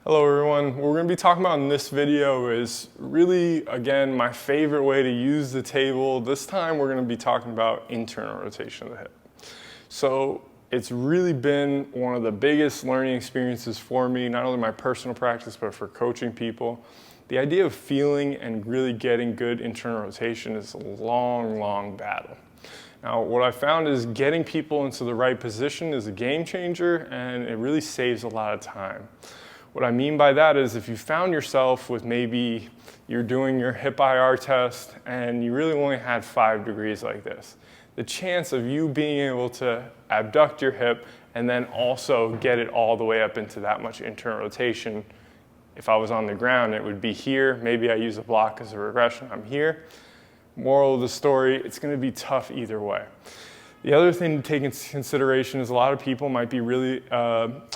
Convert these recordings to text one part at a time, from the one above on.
Hello everyone. What we're going to be talking about in this video is really, again, my favorite way to use the table. This time we're going to be talking about internal rotation of the hip. So it's really been one of the biggest learning experiences for me, not only my personal practice, but for coaching people. The idea of feeling and really getting good internal rotation is a long, long battle. Now, what I found is getting people into the right position is a game changer, and it really saves a lot of time. What I mean by that is if you found yourself with maybe you're doing your hip IR test and you really only had 5 degrees like this, the chance of you being able to abduct your hip and then also get it all the way up into that much internal rotation, if I was on the ground, it would be here. Maybe I use a block as a regression, I'm here. Moral of the story, it's going to be tough either way. The other thing to take into consideration is a lot of people might be really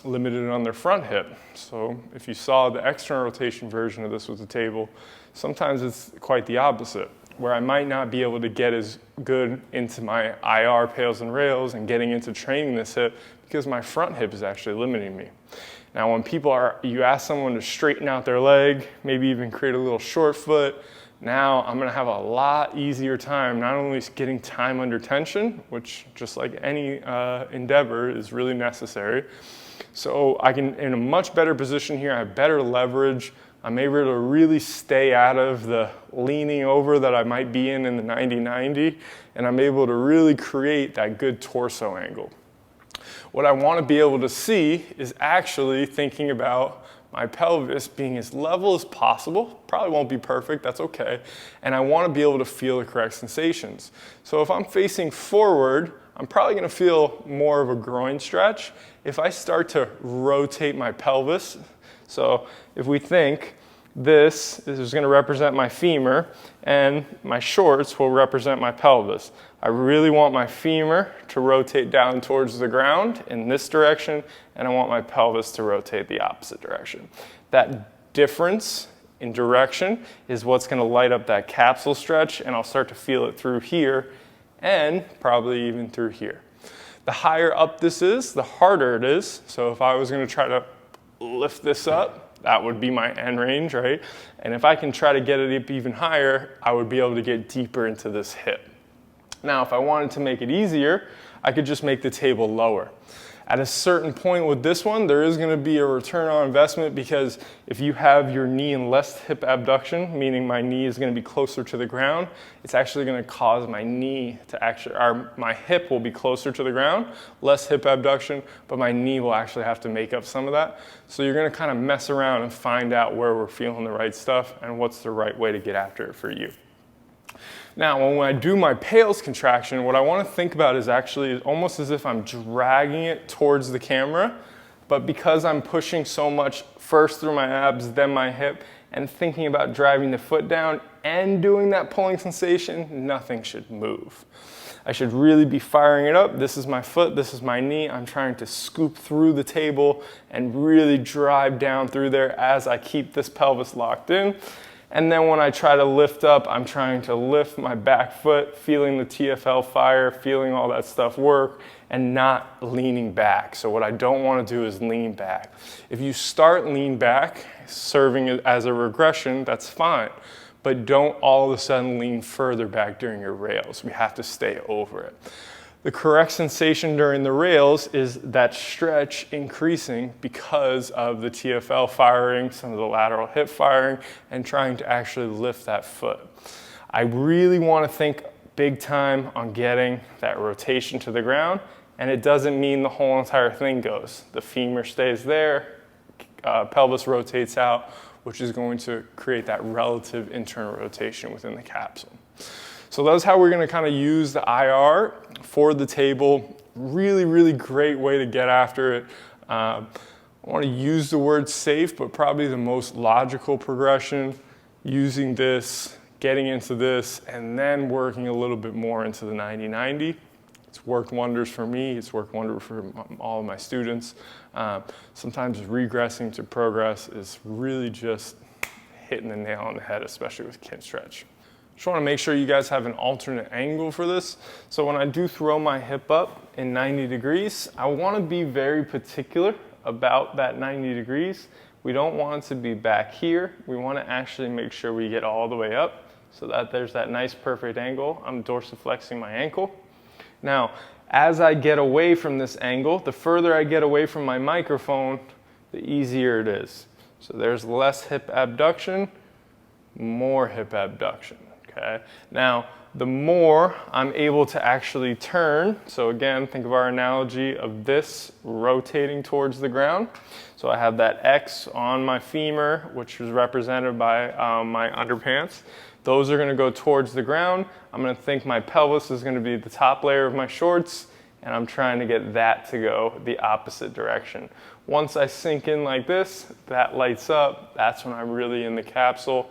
limited on their front hip. So if you saw the external rotation version of this with the table, sometimes it's quite the opposite, where I might not be able to get as good into my IR pails and rails and getting into training this hip because my front hip is actually limiting me. Now when you ask someone to straighten out their leg, maybe even create a little short foot, now I'm going to have a lot easier time not only getting time under tension, which just like any endeavor is really necessary. So I can, in a much better position here, I have better leverage. I'm able to really stay out of the leaning over that I might be in the 90-90, and I'm able to really create that good torso angle. What I want to be able to see is actually thinking about my pelvis being as level as possible. Probably won't be perfect, that's okay. And I want to be able to feel the correct sensations. So if I'm facing forward, I'm probably going to feel more of a groin stretch. If I start to rotate my pelvis, so if we think this is going to represent my femur and my shorts will represent my pelvis. I really want my femur to rotate down towards the ground in this direction, and I want my pelvis to rotate the opposite direction. That difference in direction is what's going to light up that capsule stretch, and I'll start to feel it through here and probably even through here. The higher up this is, the harder it is. So if I was going to try to lift this up, that would be my end range, right? And if I can try to get it up even higher, I would be able to get deeper into this hip. Now, if I wanted to make it easier, I could just make the table lower. At a certain point with this one, there is going to be a return on investment because if you have your knee in less hip abduction, meaning my knee is going to be closer to the ground, it's actually going to cause my knee to my hip will be closer to the ground, less hip abduction, but my knee will actually have to make up some of that. So you're going to kind of mess around and find out where we're feeling the right stuff and what's the right way to get after it for you. Now, when I do my PAILS contraction, what I want to think about is actually almost as if I'm dragging it towards the camera, but because I'm pushing so much first through my abs, then my hip, and thinking about driving the foot down and doing that pulling sensation, nothing should move. I should really be firing it up. This is my foot, this is my knee. I'm trying to scoop through the table and really drive down through there as I keep this pelvis locked in. And then when I try to lift up, I'm trying to lift my back foot, feeling the TFL fire, feeling all that stuff work, and not leaning back. So what I don't want to do is lean back. If you start lean back, serving it as a regression, that's fine. But don't all of a sudden lean further back during your rails. We have to stay over it. The correct sensation during the rails is that stretch increasing because of the TFL firing, some of the lateral hip firing, and trying to actually lift that foot. I really want to think big time on getting that rotation to the ground, and it doesn't mean the whole entire thing goes. The femur stays there, pelvis rotates out, which is going to create that relative internal rotation within the capsule. So that's how we're going to kind of use the IR for the table. Really, really great way to get after it. I want to use the word safe, but probably the most logical progression, using this, getting into this, and then working a little bit more into the 90-90. It's worked wonders for me. It's worked wonders for all of my students. Sometimes regressing to progress is really just hitting the nail on the head, especially with kin stretch. Just want to make sure you guys have an alternate angle for this. So when I do throw my hip up in 90 degrees, I want to be very particular about that 90 degrees. we don't want to be back here. We want to actually make sure we get all the way up so that there's that nice perfect angle. I'm dorsiflexing my ankle. Now, as I get away from this angle, the further I get away from my microphone, the easier it is. So there's less hip abduction, more hip abduction, okay? Now, the more I'm able to actually turn, so again, think of our analogy of this rotating towards the ground. So I have that X on my femur, which is represented by my underpants. Those are gonna go towards the ground. I'm gonna think my pelvis is gonna be the top layer of my shorts, and I'm trying to get that to go the opposite direction. Once I sink in like this, that lights up, that's when I'm really in the capsule.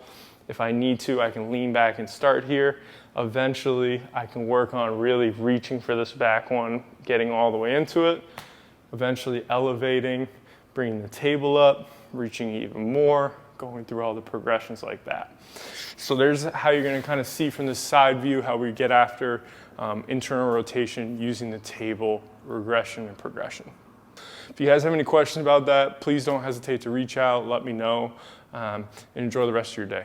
If I need to, I can lean back and start here. Eventually, I can work on really reaching for this back one, getting all the way into it. Eventually elevating, bringing the table up, reaching even more, going through all the progressions like that. So there's how you're gonna kind of see from this side view how we get after internal rotation using the table, regression and progression. If you guys have any questions about that, please don't hesitate to reach out, let me know, and enjoy the rest of your day.